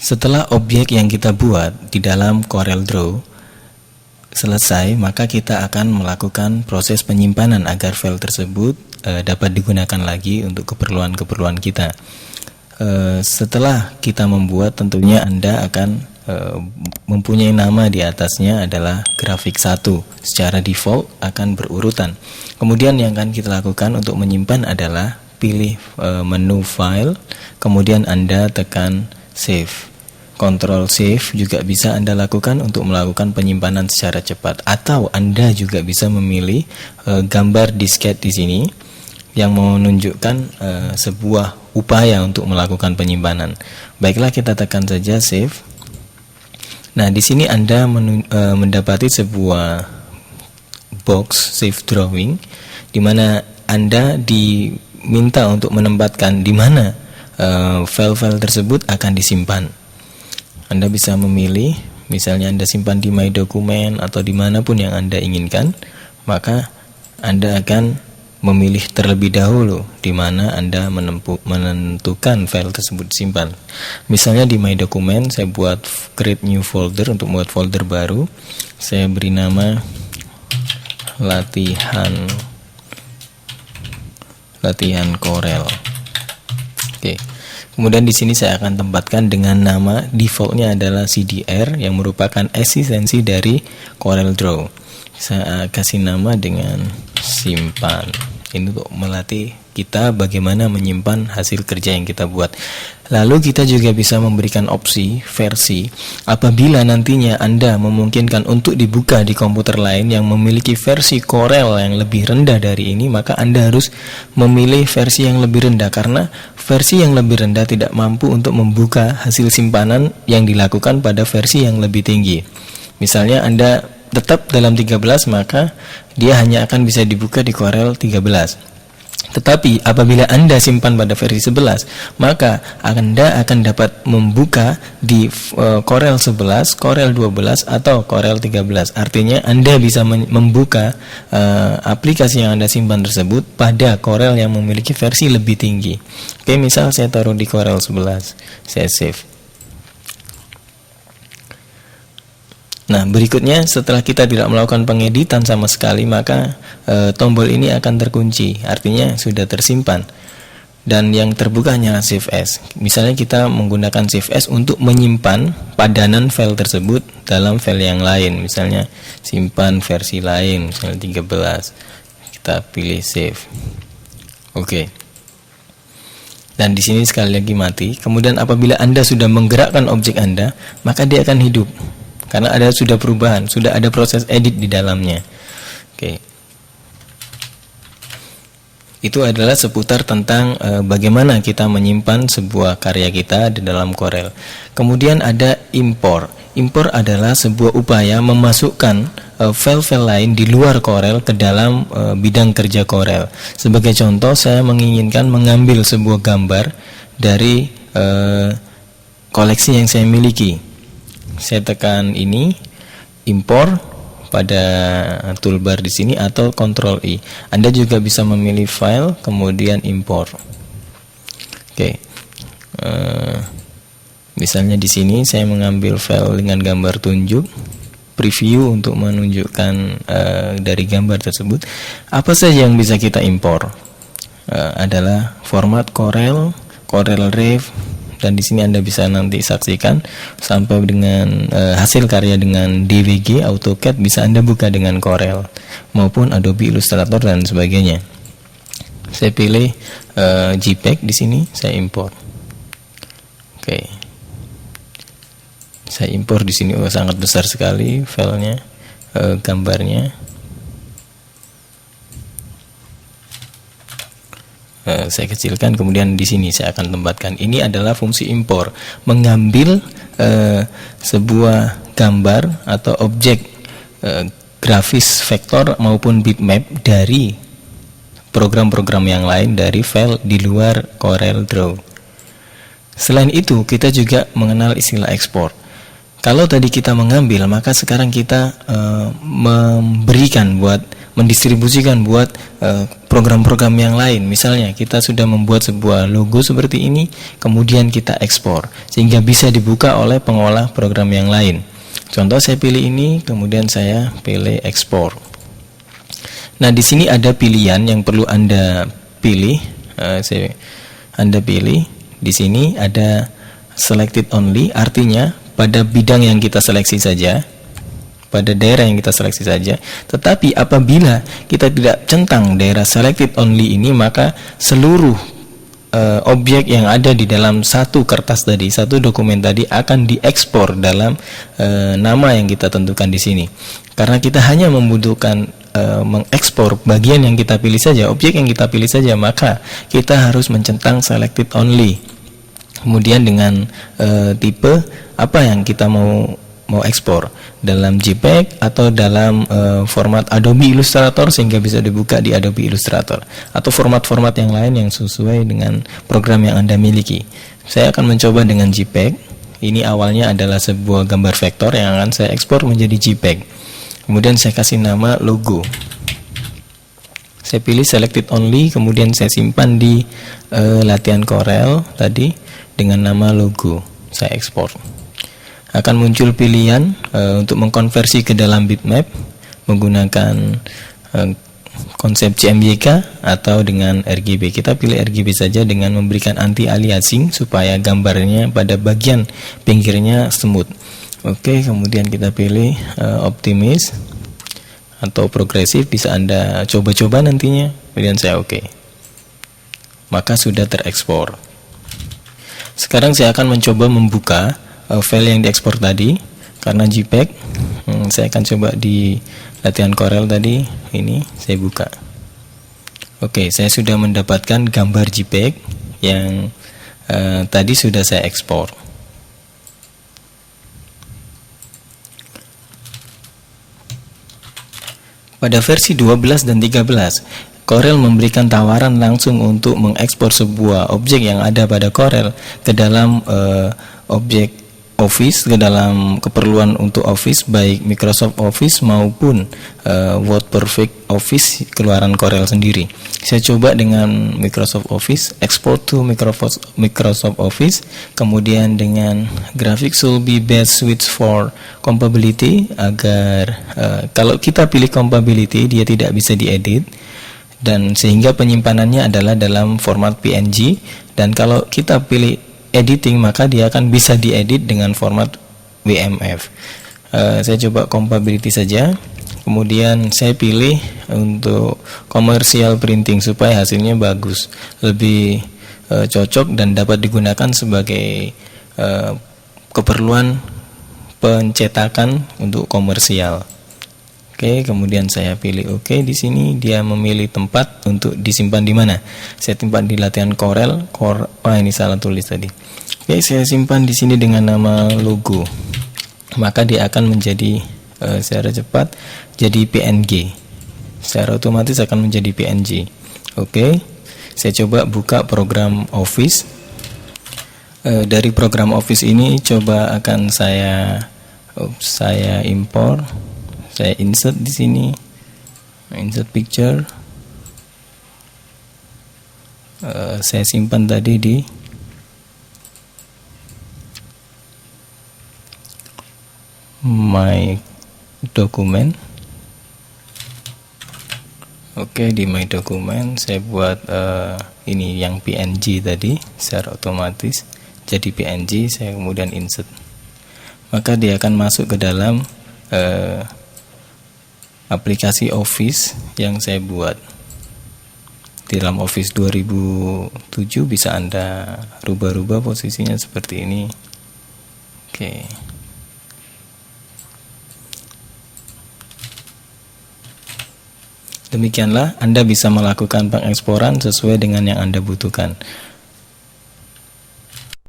Setelah objek yang kita buat di dalam CorelDRAW selesai, maka kita akan melakukan proses penyimpanan agar file tersebut dapat digunakan lagi untuk keperluan-keperluan kita. Setelah kita membuat, tentunya Anda akan mempunyai nama di atasnya adalah grafik 1. Secara default akan berurutan. Kemudian yang akan kita lakukan untuk menyimpan adalah pilih menu file, kemudian Anda tekan save. Ctrl Save juga bisa Anda lakukan untuk melakukan penyimpanan secara cepat, atau Anda juga bisa memilih gambar disket di sini yang menunjukkan sebuah upaya untuk melakukan penyimpanan. Baiklah, kita tekan saja Save. Nah, di sini Anda mendapati sebuah box Save Drawing, di mana Anda diminta untuk menempatkan di mana file-file tersebut akan disimpan. Anda bisa memilih, misalnya Anda simpan di My Document atau dimanapun yang Anda inginkan, maka Anda akan memilih terlebih dahulu di mana Anda menentukan file tersebut disimpan. Misalnya di My Document, saya buat create new folder untuk membuat folder baru. Saya beri nama latihan Corel. Oke. Kemudian di sini saya akan tempatkan dengan nama defaultnya adalah CDR yang merupakan eksistensi dari CorelDRAW. Saya kasih nama dengan simpan. Ini untuk melatih kita bagaimana menyimpan hasil kerja yang kita buat. Lalu kita juga bisa memberikan opsi versi apabila nantinya Anda memungkinkan untuk dibuka di komputer lain yang memiliki versi Corel yang lebih rendah dari ini, maka Anda harus memilih versi yang lebih rendah, karena versi yang lebih rendah tidak mampu untuk membuka hasil simpanan yang dilakukan pada versi yang lebih tinggi. Misalnya Anda tetap dalam 13, maka dia hanya akan bisa dibuka di Corel 13. Tetapi apabila Anda simpan pada versi 11, maka Anda akan dapat membuka di Corel 11, Corel 12, atau Corel 13. Artinya Anda bisa membuka aplikasi yang Anda simpan tersebut pada Corel yang memiliki versi lebih tinggi. Oke, misal saya taruh di Corel 11, saya save. Nah, berikutnya setelah kita tidak melakukan pengeditan sama sekali, maka tombol ini akan terkunci, artinya sudah tersimpan. Dan yang terbuka hanyalah Save As. Misalnya kita menggunakan Save As untuk menyimpan padanan file tersebut dalam file yang lain. Misalnya simpan versi lain, misalnya 13. Kita pilih Save. Oke. Dan di sini sekali lagi mati. Kemudian apabila Anda sudah menggerakkan objek Anda, maka dia akan hidup. Karena ada sudah perubahan, sudah ada proses edit di dalamnya. Oke. Itu adalah seputar tentang bagaimana kita menyimpan sebuah karya kita di dalam Corel. Kemudian ada import. Import adalah sebuah upaya memasukkan file-file lain di luar Corel ke dalam bidang kerja Corel. Sebagai contoh, saya menginginkan mengambil sebuah gambar dari koleksi yang saya miliki. Saya tekan ini, import pada toolbar di sini, atau Ctrl I. Anda juga bisa memilih file kemudian import. Oke. Misalnya di sini saya mengambil file dengan gambar tunjuk, preview untuk menunjukkan dari gambar tersebut. Apa saja yang bisa kita import? Adalah format Corel, Corel Rev. Dan di sini Anda bisa nanti saksikan sampai dengan hasil karya dengan DWG, AutoCAD bisa Anda buka dengan Corel maupun Adobe Illustrator dan sebagainya. Saya pilih JPEG di sini, saya import. Oke. Saya import di sini, sangat besar sekali filenya, gambarnya. Saya kecilkan, kemudian di sini saya akan tempatkan. Ini adalah fungsi import, mengambil sebuah gambar atau objek grafis vektor maupun bitmap dari program-program yang lain dari file di luar CorelDRAW. Selain itu, kita juga mengenal istilah ekspor. Kalau tadi kita mengambil, maka sekarang kita memberikan buat mendistribusikan buat program-program yang lain. Misalnya kita sudah membuat sebuah logo seperti ini, kemudian kita ekspor sehingga bisa dibuka oleh pengolah program yang lain. Contoh saya pilih ini, kemudian saya pilih ekspor. Nah, di sini ada pilihan yang perlu Anda pilih. Anda pilih di sini ada selected only, artinya pada bidang yang kita seleksi saja, pada daerah yang kita seleksi saja. Tetapi apabila kita tidak centang daerah selected only ini, maka seluruh objek yang ada di dalam satu kertas tadi, satu dokumen tadi akan diekspor dalam nama yang kita tentukan di sini. Karena kita hanya membutuhkan mengekspor bagian yang kita pilih saja, objek yang kita pilih saja, maka kita harus mencentang selected only. Kemudian dengan tipe apa yang kita mau ekspor, dalam JPEG atau dalam format Adobe Illustrator sehingga bisa dibuka di Adobe Illustrator, atau format-format yang lain yang sesuai dengan program yang Anda miliki. Saya akan mencoba dengan JPEG. Ini awalnya adalah sebuah gambar vektor yang akan saya ekspor menjadi JPEG. Kemudian saya kasih nama logo. Saya pilih selected only, kemudian saya simpan di latihan Corel tadi dengan nama logo. Saya ekspor. Akan muncul pilihan untuk mengkonversi ke dalam bitmap menggunakan konsep CMYK atau dengan RGB. Kita pilih RGB saja dengan memberikan anti aliasing supaya gambarnya pada bagian pinggirnya smooth. Oke, kemudian kita pilih optimis atau progresif, bisa Anda coba-coba nantinya. Kemudian saya oke. Maka sudah terekspor. Sekarang saya akan mencoba membuka file yang diekspor tadi. Karena JPEG, saya akan coba di latihan Corel tadi, ini saya buka. Oke, saya sudah mendapatkan gambar JPEG yang tadi sudah saya ekspor. Pada versi 12 dan 13, Corel memberikan tawaran langsung untuk mengekspor sebuah objek yang ada pada Corel ke dalam objek Office, ke dalam keperluan untuk Office, baik Microsoft Office maupun WordPerfect Office keluaran Corel sendiri. Saya coba dengan Microsoft Office, export to Microsoft Office, kemudian dengan graphics should be best switch for compatibility, agar kalau kita pilih compatibility dia tidak bisa diedit, dan sehingga penyimpanannya adalah dalam format PNG, dan kalau kita pilih editing maka dia akan bisa diedit dengan format WMF. Saya coba compatibility saja, kemudian saya pilih untuk commercial printing supaya hasilnya bagus, lebih cocok dan dapat digunakan sebagai keperluan pencetakan untuk komersial. Oke, kemudian saya pilih oke. Di sini dia memilih tempat untuk disimpan di mana. Saya simpan di latihan Corel. Ini salah tulis tadi. Oke, saya simpan di sini dengan nama logo. Maka dia akan menjadi secara cepat jadi PNG. Secara otomatis akan menjadi PNG. Oke, saya coba buka program Office. Dari program Office ini coba akan saya impor. Saya insert di sini, insert picture. Saya simpan tadi di my document. Oke, di my document saya buat ini yang PNG tadi secara otomatis jadi PNG. Saya kemudian insert, maka dia akan masuk ke dalam aplikasi Office yang saya buat. Di dalam Office 2007 bisa Anda rubah-rubah posisinya seperti ini. Oke. Demikianlah Anda bisa melakukan pengeksporan sesuai dengan yang Anda butuhkan.